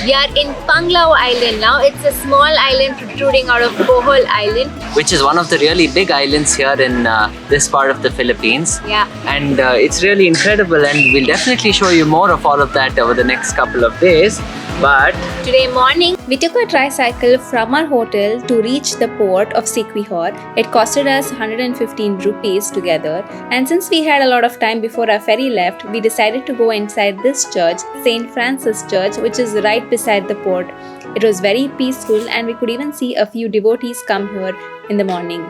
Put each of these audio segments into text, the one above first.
We are in Panglao Island now. It's a small island protruding out of Bohol Island, which is one of the really big islands here in this part of the Philippines. Yeah. And it's really incredible, and we'll definitely show you more of all of that over the next couple of days. But today morning, we took a tricycle from our hotel to reach the port of Siquijor. It costed us 115 rupees together. And since we had a lot of time before our ferry left, we decided to go inside this church, St. Francis Church, which is right beside the port. It was very peaceful, and we could even see a few devotees come here in the morning.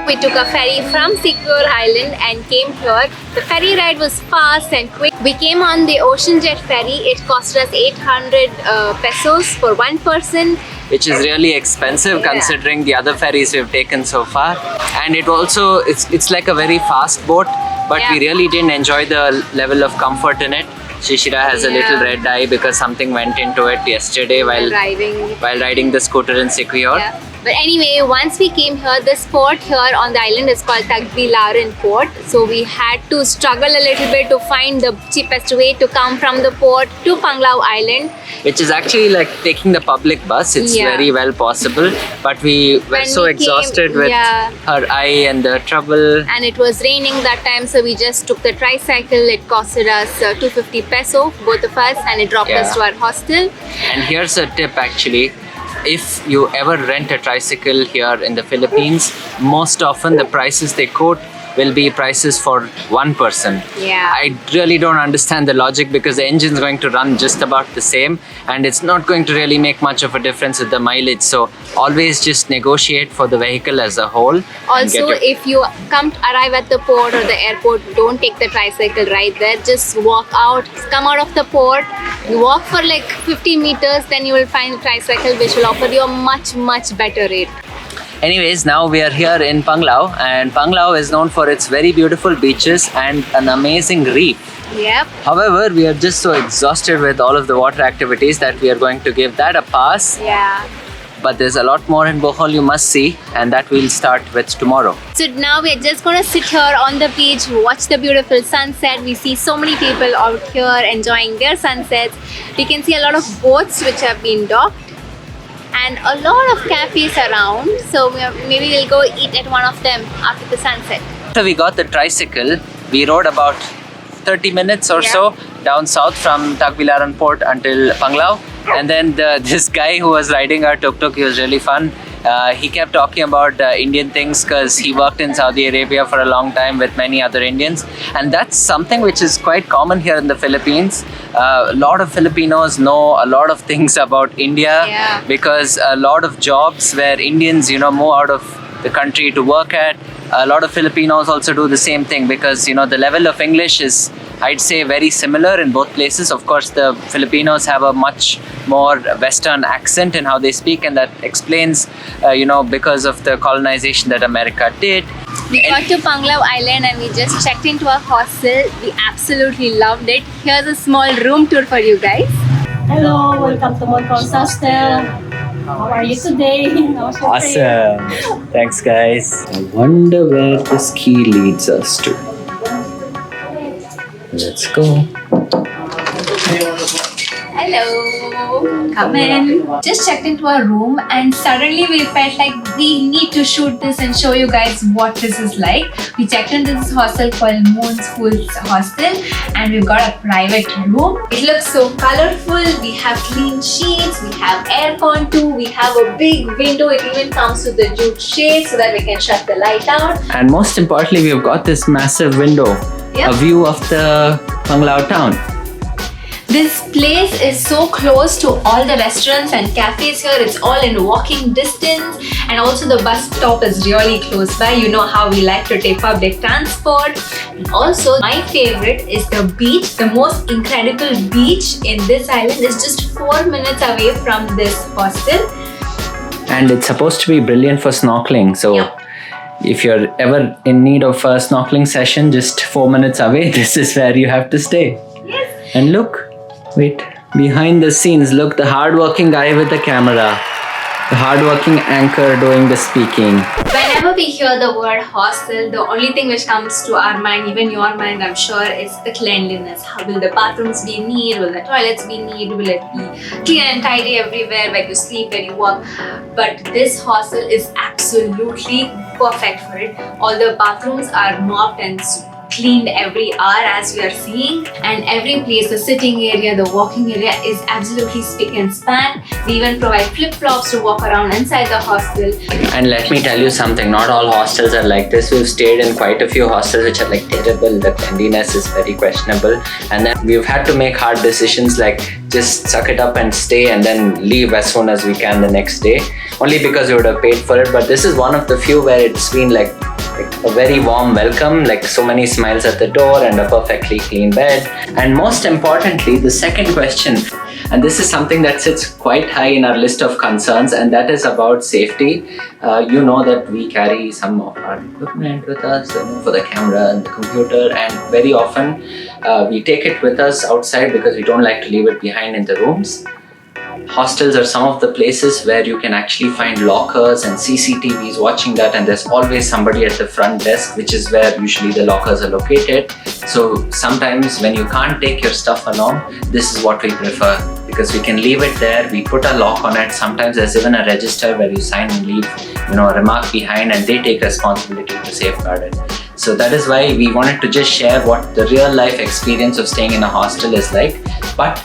We took a ferry from Siquijor Island and came here. The ferry ride was fast and quick. We came on the Ocean Jet ferry. It cost us 800 pesos for one person. Which is really expensive considering the other ferries we've taken so far. And it's like a very fast boat, but we really didn't enjoy the level of comfort in it. Shishira has a little red eye because something went into it yesterday while riding the scooter in Siquijor. Yeah. But anyway, once we came here, this port here on the island is called Tagbilaran port. So we had to struggle a little bit to find the cheapest way to come from the port to Panglao Island. Which is actually like taking the public bus. It's very well possible. But we were so exhausted with her eye and the trouble. And it was raining that time, so we just took the tricycle. It costed us 250 peso, both of us, and it dropped us to our hostel. And here's a tip actually. If you ever rent a tricycle here in the Philippines, most often the prices they quote will be prices for one person. Yeah. I really don't understand the logic because the engine is going to run just about the same and it's not going to really make much of a difference with the mileage. So always just negotiate for the vehicle as a whole. Also, if you arrive at the port or the airport, don't take the tricycle right there. Just walk out, come out of the port, you walk for like 50 meters, then you will find a tricycle which will offer you a much better rate. Anyways, now we are here in Panglao, and Panglao is known for its very beautiful beaches and an amazing reef. Yep. However, we are just so exhausted with all of the water activities that we are going to give that a pass. Yeah. But there's a lot more in Bohol you must see, and that we'll start with tomorrow. So now we're just going to sit here on the beach, watch the beautiful sunset. We see so many people out here enjoying their sunsets. We can see a lot of boats which have been docked, and a lot of cafes around, so maybe we'll go eat at one of them after the sunset. After we got the tricycle, we rode about 30 minutes or so down south from Tagbilaran port until Panglao. And then this guy who was riding our tuktuk, he was really fun. He kept talking about Indian things because he worked in Saudi Arabia for a long time with many other Indians, and that's something which is quite common here in the Philippines. A lot of Filipinos know a lot of things about India because a lot of jobs where Indians move out of the country to work at, a lot of Filipinos also do the same thing because the level of English is, I'd say, very similar in both places. Of course, the Filipinos have a much more Western accent in how they speak, and that explains, because of the colonization that America did. We got to Panglao Island and we just checked into our hostel. We absolutely loved it. Here's a small room tour for you guys. Hello, welcome to Moncon's Hostel. How are you today? Awesome. Thanks, guys. I wonder where this key leads us to. Let's go. Hello. Come in. Just checked into our room and suddenly we felt like we need to shoot this and show you guys what this is like. We checked into this hostel called Moon's Fool's Hostel, and we've got a private room. It looks so colorful. We have clean sheets, we have aircon too, we have a big window. It even comes with the jute shade so that we can shut the light out. And most importantly, we've got this massive window, a view of the Panglao town. This place is so close to all the restaurants and cafes here. It's all in walking distance, and also the bus stop is really close by. You know how we like to take public transport. And also, my favorite is the beach. The most incredible beach in this island is just 4 minutes away from this hostel. And it's supposed to be brilliant for snorkeling. So if you're ever in need of a snorkeling session just 4 minutes away, this is where you have to stay. Yes. And look. Wait, behind the scenes, look, the hard-working guy with the camera. The hardworking anchor doing the speaking. Whenever we hear the word hostel, the only thing which comes to our mind, even your mind, I'm sure, is the cleanliness. How will the bathrooms be neat? Will the toilets be neat? Will it be clean and tidy everywhere where you sleep, where you work? But this hostel is absolutely perfect for it. All the bathrooms are mopped and cleaned every hour, as we are seeing, and every place, the sitting area, the walking area is absolutely spick and span. They even provide flip-flops to walk around inside the hostel. And let me tell you something, not all hostels are like this. We've stayed in quite a few hostels which are like terrible. The cleanliness is very questionable, and then we've had to make hard decisions like just suck it up and stay and then leave as soon as we can the next day, only because we would have paid for it. But this is one of the few where it's been like a very warm welcome, like so many smiles at the door and a perfectly clean bed. And most importantly, the second question, and this is something that sits quite high in our list of concerns, and that is about safety. You know that we carry some of our equipment with us, for the camera and the computer, and very often we take it with us outside because we don't like to leave it behind in the rooms. Hostels are some of the places where you can actually find lockers and CCTVs watching that, and there's always somebody at the front desk, which is where usually the lockers are located. So sometimes when you can't take your stuff along, this is what we prefer, because we can leave it there, we put a lock on it. Sometimes there's even a register where you sign and leave, a remark behind, and they take responsibility to safeguard it. So that is why we wanted to just share what the real life experience of staying in a hostel is like. But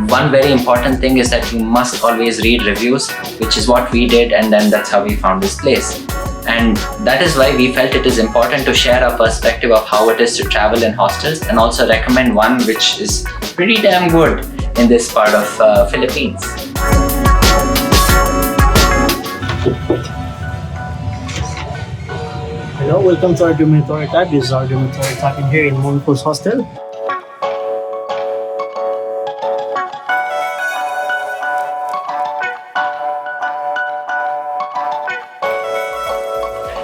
one very important thing is that you must always read reviews, which is what we did, and then that's how we found this place. And that is why we felt it is important to share our perspective of how it is to travel in hostels, and also recommend one which is pretty damn good in this part of Philippines. Hello, welcome to our dormitory tab. This is our dormitory tab in here in Moonpool's Hostel.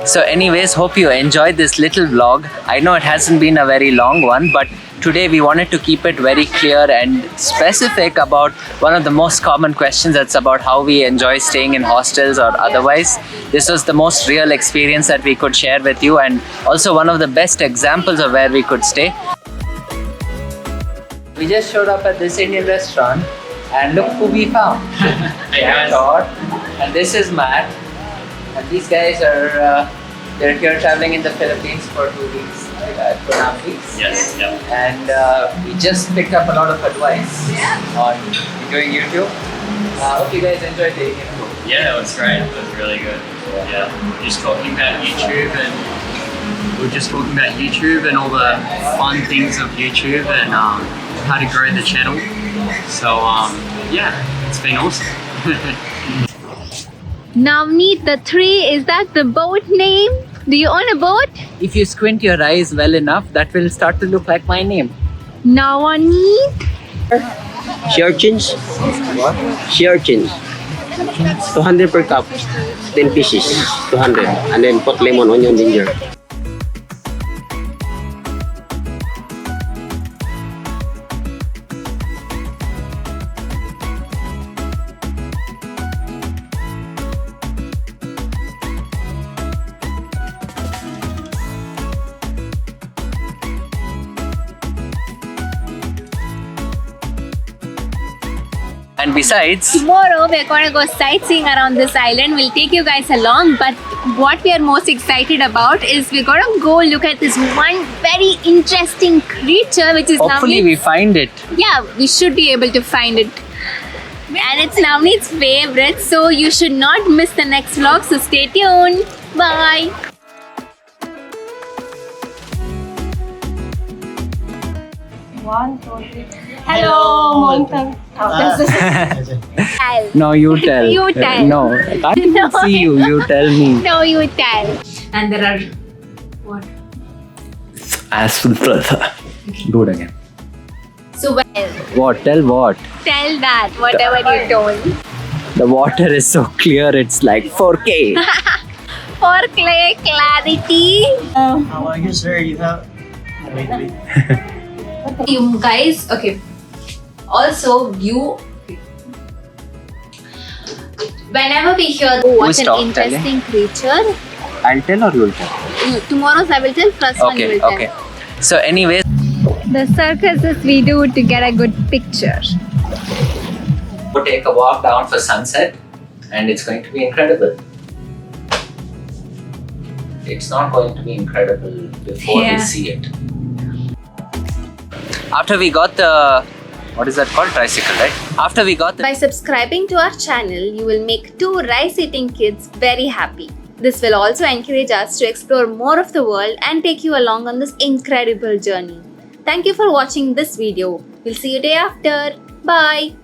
So anyways, hope you enjoyed this little vlog. I know it hasn't been a very long one, but today we wanted to keep it very clear and specific about one of the most common questions, that's about how we enjoy staying in hostels or otherwise. This was the most real experience that we could share with you, and also one of the best examples of where we could stay. We just showed up at this Indian restaurant, and look who we found. And this is Matt. And these guys are they're here traveling in the Philippines for 2 weeks, 2.5 weeks. Yes, yeah. And we just picked up a lot of advice on doing YouTube. Hope you guys enjoyed the Indian food. Yeah, it was great. It was really good. Yeah. Just talking about YouTube, and we were just talking about YouTube and all the fun things of YouTube and how to grow the channel. So yeah, it's been awesome. Navneet, the tree, is that the boat name? Do you own a boat? If you squint your eyes well enough, that will start to look like my name. Navneet? Sea urchins. What? Sea urchins. 200 per cup. 10 pieces. 200. And then put lemon, onion, ginger. And besides, Tomorrow we're going to go sightseeing around this island. We'll take you guys along, but what we are most excited about is we're going to go look at this one very interesting creature, which is hopefully we find it. Yeah, we should be able to find it. And it's Navneet's favorite, so you should not miss the next vlog, so stay tuned. Bye. One, two, three. Hello, mountain. No, you tell. You tell. No, I can't No. see you. You tell me. No, you tell. And there are what? Do it again. So well, What? Tell what? tell that whatever you told. The water is so clear, it's like 4K. For clarity. How are you, sir? You have... Wait. You guys, okay. Also, Whenever we hear, oh, what Who's an talking? interesting creature. I'll tell or you'll tell? Tomorrow's I will tell, first one you Okay, will tell. okay. So anyways, The circuses we do to get a good picture. we'll take a walk down for sunset and it's going to be incredible. It's not going to be incredible before we see it. After we got the, what is that called? Tricycle, right? After we got the By subscribing to our channel, you will make 2 rice-eating kids very happy. This will also encourage us to explore more of the world and take you along on this incredible journey. Thank you for watching this video. We'll see you day after. Bye.